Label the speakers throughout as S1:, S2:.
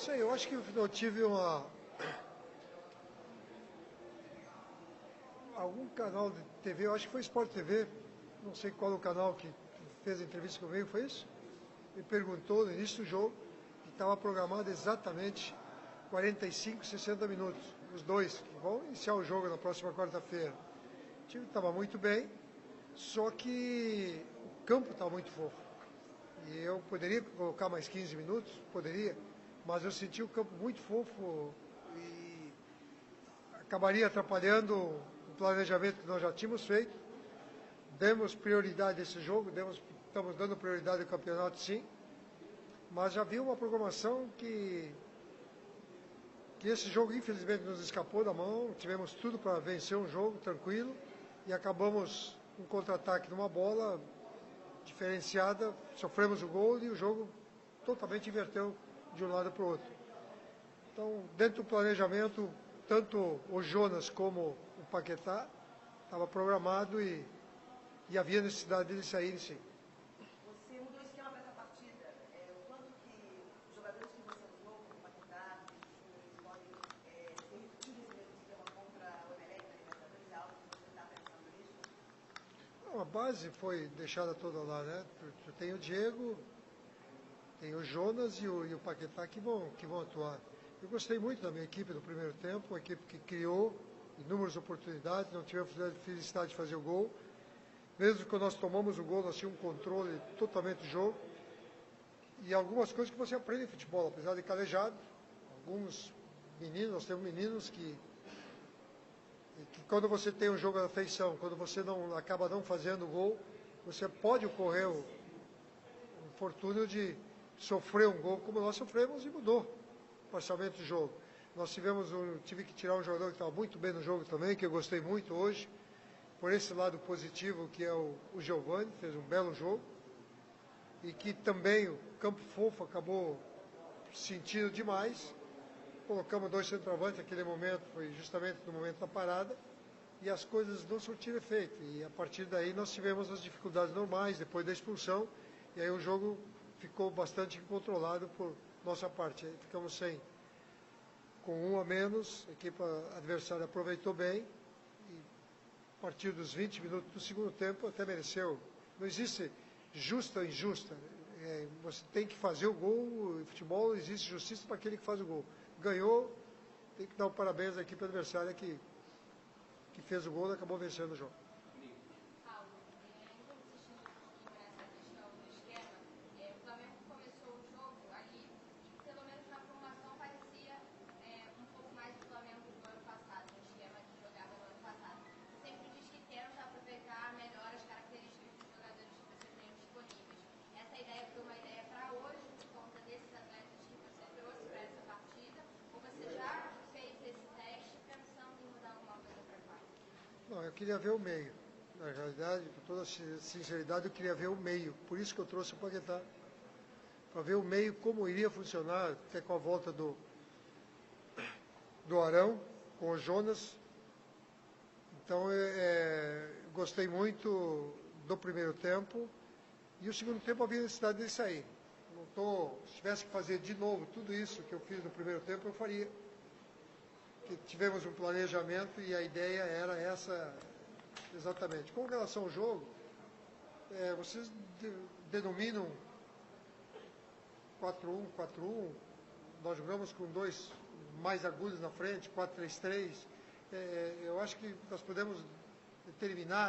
S1: sei, eu acho que eu tive algum canal de TV, eu acho que foi Sport TV, não sei qual o canal que fez a entrevista comigo, foi isso? Me perguntou no início do jogo, que estava programado exatamente 45, 60 minutos, os dois, que vão iniciar o jogo na próxima quarta-feira. O time estava muito bem, só que o campo estava muito fofo. E eu poderia colocar mais 15 minutos, poderia, mas eu senti o campo muito fofo e acabaria atrapalhando o planejamento que nós já tínhamos feito. Demos prioridade a esse jogo, estamos dando prioridade ao campeonato, sim, mas já havia uma programação que esse jogo infelizmente nos escapou da mão, tivemos tudo para vencer um jogo tranquilo e acabamos um contra-ataque numa bola diferenciada, sofremos o gol e o jogo totalmente inverteu de um lado para o outro. Então, dentro do planejamento, tanto o Jonas como o Paquetá estava programado e havia necessidade de sair, sim.
S2: Você mudou o esquema para essa partida. O quanto que os jogadores que você usou, como o Paquetá, o podem ser repetidos esse mesmo esquema contra o Emelec na Libertadores? É algo que você está pensando nisso?
S1: Não, a base foi deixada toda lá, né? Tu tem o Diego, tem o Jonas e o Paquetá que vão atuar. Eu gostei muito da minha equipe no primeiro tempo, uma equipe que criou inúmeras oportunidades, não tivemos felicidade de fazer o gol. Mesmo que nós tomamos o gol, nós tínhamos um controle totalmente do jogo. E algumas coisas que você aprende em futebol, apesar de calejado. Alguns meninos, nós temos meninos que quando você tem um jogo da feição, quando você acaba não fazendo o gol, você pode ocorrer o infortúnio de sofrer um gol, como nós sofremos, e mudou o parcialmente do jogo. Tive que tirar um jogador que estava muito bem no jogo também, que eu gostei muito hoje, por esse lado positivo, que é o Giovani, fez um belo jogo, e que também o campo fofo acabou sentindo demais. Colocamos dois centroavantes naquele momento, foi justamente no momento da parada, e as coisas não surtiram efeito. E a partir daí nós tivemos as dificuldades normais, depois da expulsão, e aí o jogo ficou bastante incontrolado por nossa parte. Aí ficamos com um a menos, a equipe adversária aproveitou bem, a partir dos 20 minutos do segundo tempo, até mereceu. Não existe justa ou injusta. Você tem que fazer o gol. Em futebol existe justiça para aquele que faz o gol. Ganhou, tem que dar um parabéns à equipe adversária que fez o gol e acabou vencendo o jogo.
S3: Paulo, ainda insistindo um pouquinho nessa questão do esquema, o Flamengo começou o jogo ali, e pelo menos na formação parecia um pouco mais do Flamengo do ano passado, no esquema que jogava no ano passado. Sempre diz que tenta aproveitar melhor as características dos jogadores que você tem disponíveis. Essa ideia foi uma ideia para hoje, por conta desses atletas que você trouxe para essa partida, ou você já fez esse teste pensando em mudar alguma coisa para cá?
S1: Não, eu queria ver o meio. Na realidade, com toda sinceridade, eu queria ver o meio. Por isso que eu trouxe o Paquetá. Para ver o meio, como iria funcionar, até com a volta do Arão, com o Jonas. Então, gostei muito do primeiro tempo. E o segundo tempo havia necessidade de sair. Se tivesse que fazer de novo tudo isso que eu fiz no primeiro tempo, eu faria. Que tivemos um planejamento e a ideia era essa exatamente. Com relação ao jogo, vocês denominam 4-1, 4-1, nós jogamos com dois mais agudos na frente, 4-3-3. Eu acho que nós podemos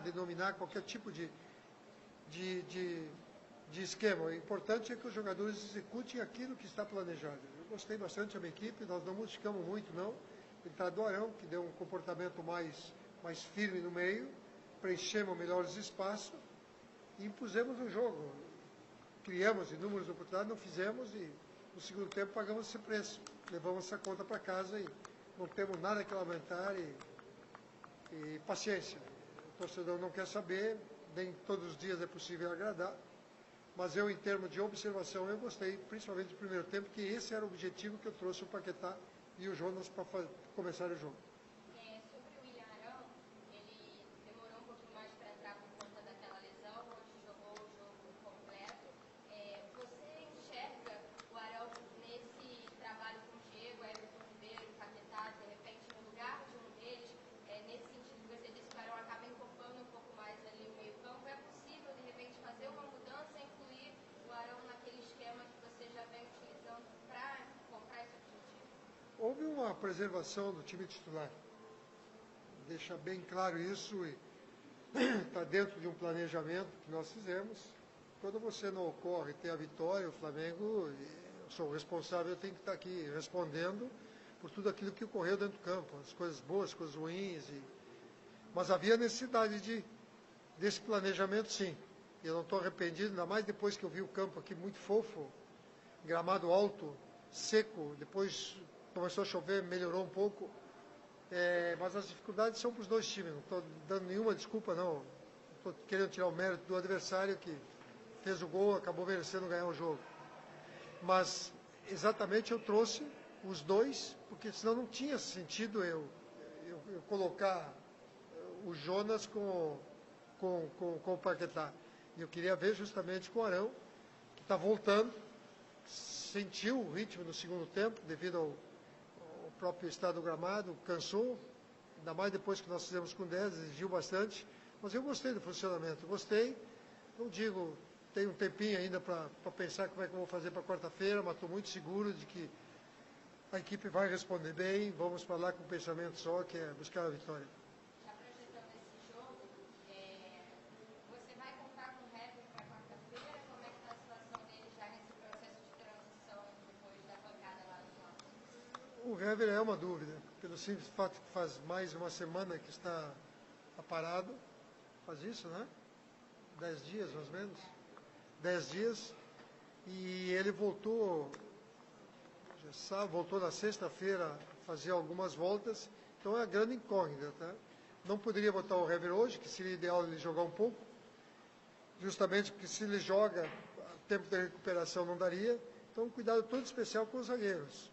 S1: denominar qualquer tipo de esquema. O importante é que os jogadores executem aquilo que está planejado. Eu gostei bastante da minha equipe, nós não modificamos muito, não. Entrada do Arão, que deu um comportamento mais firme no meio, preenchemos melhores espaços e impusemos o jogo. Criamos inúmeras oportunidades, não fizemos e no segundo tempo pagamos esse preço. Levamos essa conta para casa e não temos nada que lamentar e paciência. O torcedor não quer saber, nem todos os dias é possível agradar, mas eu, em termos de observação, eu gostei, principalmente do primeiro tempo, que esse era o objetivo que eu trouxe o Paquetá e o Jonas para começar o jogo.
S3: Sobre o William Arão, ele demorou um pouquinho mais para entrar por conta daquela lesão, hoje jogou o jogo completo. Você enxerga o Arão nesse trabalho
S1: houve uma preservação do time titular. Deixa bem claro isso e está dentro de um planejamento que nós fizemos. Quando você não ocorre ter a vitória, o Flamengo, eu sou o responsável, eu tenho que estar aqui respondendo por tudo aquilo que ocorreu dentro do campo, as coisas boas, as coisas ruins. Mas havia necessidade desse planejamento, sim. Eu não estou arrependido, ainda mais depois que eu vi o campo aqui muito fofo, gramado alto, seco, depois começou a chover, melhorou um pouco. Mas as dificuldades são para os dois times, não estou dando nenhuma desculpa, não. Estou querendo tirar o mérito do adversário que fez o gol, acabou merecendo ganhar o jogo. Mas, exatamente, eu trouxe os dois, porque senão não tinha sentido eu colocar o Jonas com o Paquetá. E eu queria ver justamente com o Arão, que está voltando, sentiu o ritmo no segundo tempo, devido ao próprio estado do gramado, cansou, ainda mais depois que nós fizemos com 10, exigiu bastante, mas eu gostei do funcionamento, gostei, não digo, tem um tempinho ainda para pensar como é que eu vou fazer para quarta-feira, mas estou muito seguro de que a equipe vai responder bem, vamos falar com um pensamento só, que é buscar a vitória.
S3: Já projetando esse jogo, você vai contar com o Hever para quarta-feira? Como é que está a situação dele já nesse processo de transição depois da pancada lá no Flamengo?
S1: O Hever é uma dúvida, pelo simples fato que faz mais uma semana que está parado, faz isso, né? 10 dias, mais ou menos. 10 dias, e ele voltou na sexta-feira, fazer algumas voltas, então é a grande incógnita, tá? Não poderia botar o Hever hoje, que seria ideal ele jogar um pouco, justamente porque se ele joga, tempo de recuperação não daria, então um cuidado todo especial com os zagueiros.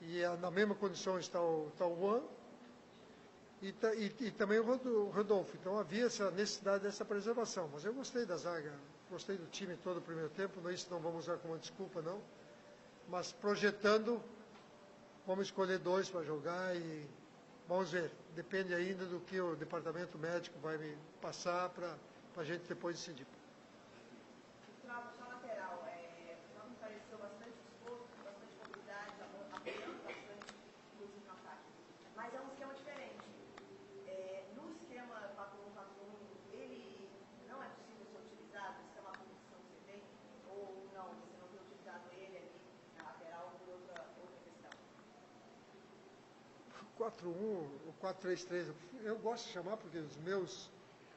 S1: E na mesma condição está o Juan e também o Rodolfo. Então havia essa necessidade dessa preservação. Mas eu gostei da zaga, gostei do time todo o primeiro tempo, isso não vamos usar como uma desculpa, não. Mas projetando, vamos escolher 2 para jogar e vamos ver. Depende ainda do que o departamento médico vai me passar para a gente depois decidir.
S2: Só lateral, não me pareceu bastante esforço, bastante mobilidade, apoiando bastante, inclusive no ataque. Mas é um esquema diferente. No esquema 4-1-4-1, ele não é possível ser utilizado, isso é uma posição que você tem, ou não, você não tem utilizado ele ali na lateral por outra questão?
S1: 4-1, o 4-3-3, eu gosto de chamar porque os meus,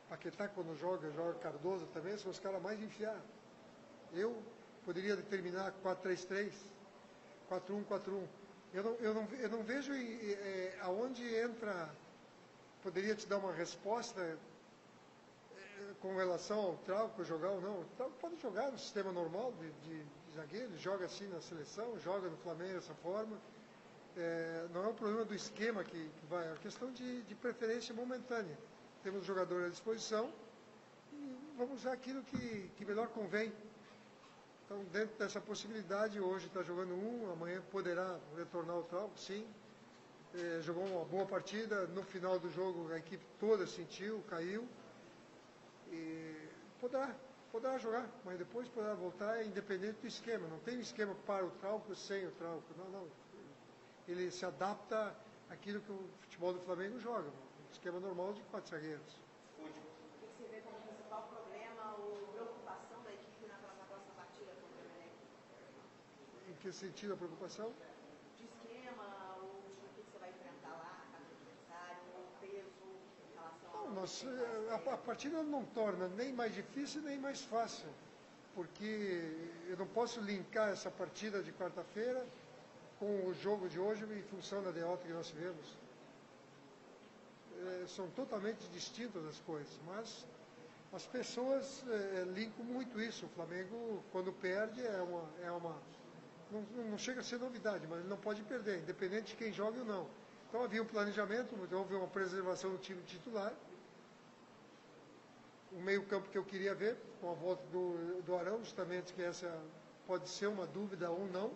S1: Paquetá quando joga Cardoso também, são os caras mais de enfiar. Eu poderia determinar 4-3-3, 4-1-4-1. Eu não vejo aonde entra, poderia te dar uma resposta com relação ao Trauco jogar ou não. O Trauco pode jogar no sistema normal de zagueiro, joga assim na seleção, joga no Flamengo dessa forma. Não é um problema do esquema que vai, é uma questão de preferência momentânea. Temos o jogador à disposição e vamos usar aquilo que melhor convém. Então, dentro dessa possibilidade, hoje está jogando amanhã poderá retornar o Trauco, sim. Jogou uma boa partida, no final do jogo a equipe toda sentiu, caiu. E poderá jogar, mas depois poderá voltar, independente do esquema. Não tem um esquema para o Trauco sem o Trauco, não. Ele se adapta àquilo que o futebol do Flamengo joga, um esquema normal de 4 zagueiros.
S2: O que você vê como principal problema ou preocupação da equipe na próxima partida contra o Emelec?
S1: Em que sentido a preocupação?
S2: De esquema, ou de o que você vai enfrentar lá, a casa do adversário, ou peso em relação
S1: a partida não torna nem mais difícil nem mais fácil, porque eu não posso linkar essa partida de quarta-feira com o jogo de hoje em função da derrota que nós tivemos. São totalmente distintas as coisas, mas as pessoas linkam muito isso. O Flamengo, quando perde, não chega a ser novidade, mas ele não pode perder, independente de quem joga ou não. Então havia um planejamento, houve uma preservação do time titular, o meio-campo que eu queria ver, com a volta do Arão, justamente que essa pode ser uma dúvida ou não.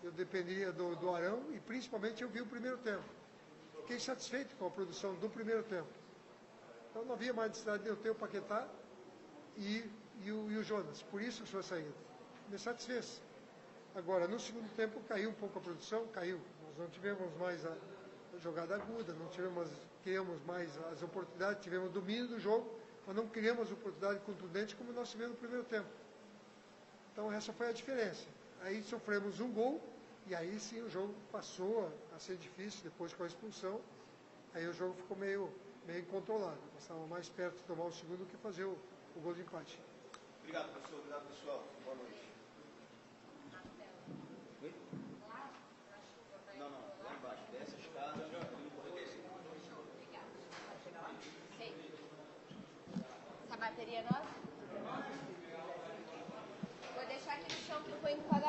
S1: Eu dependeria do Arão e principalmente eu vi o primeiro tempo. Fiquei satisfeito com a produção do primeiro tempo. Então não havia mais necessidade de eu ter o Paquetá e o Jonas. Por isso sua saída. Me satisfez. Agora, no segundo tempo caiu um pouco a produção, caiu. Nós não tivemos mais a jogada aguda, não tínhamos mais as oportunidades, tivemos domínio do jogo, mas não criamos oportunidade contundente como nós tivemos no primeiro tempo. Então essa foi a diferença. Aí sofremos um gol, e aí sim o jogo passou a ser difícil, depois com a expulsão, aí o jogo ficou meio incontrolado. Nós estávamos mais perto de tomar o segundo do que fazer o gol de empate.
S4: Obrigado, professor. Obrigado, pessoal. Boa noite. Oi? Não, lá embaixo. Desce a escada, no corredor.
S3: Essa bateria é nossa? Vou deixar aqui no chão que eu vou enquadrar.